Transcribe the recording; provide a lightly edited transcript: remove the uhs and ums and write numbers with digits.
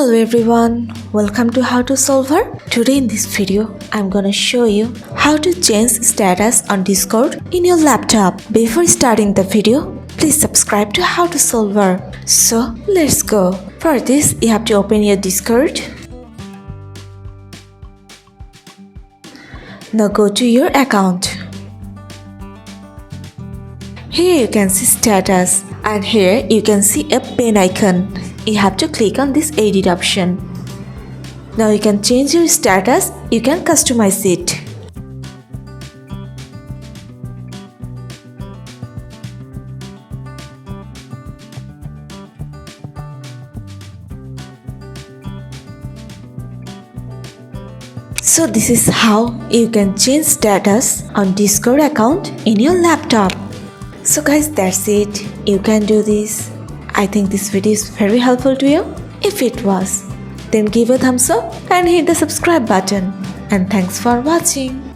Hello everyone, welcome to How to Solver. Today in this video, I'm gonna show you how to change status on Discord in your laptop. Before starting the video, please subscribe to How to Solver. So let's go. For this, you have to open your Discord. Now go to your account. Here you can see status and here you can see a pen icon. You have to click on this edit option. Now you can change your status, you can customize it. So this is how you can change status on Discord account in your laptop. So guys, that's it. You can do this. I think this video is very helpful to you. If it was, then give a thumbs up and hit the subscribe button. And thanks for watching.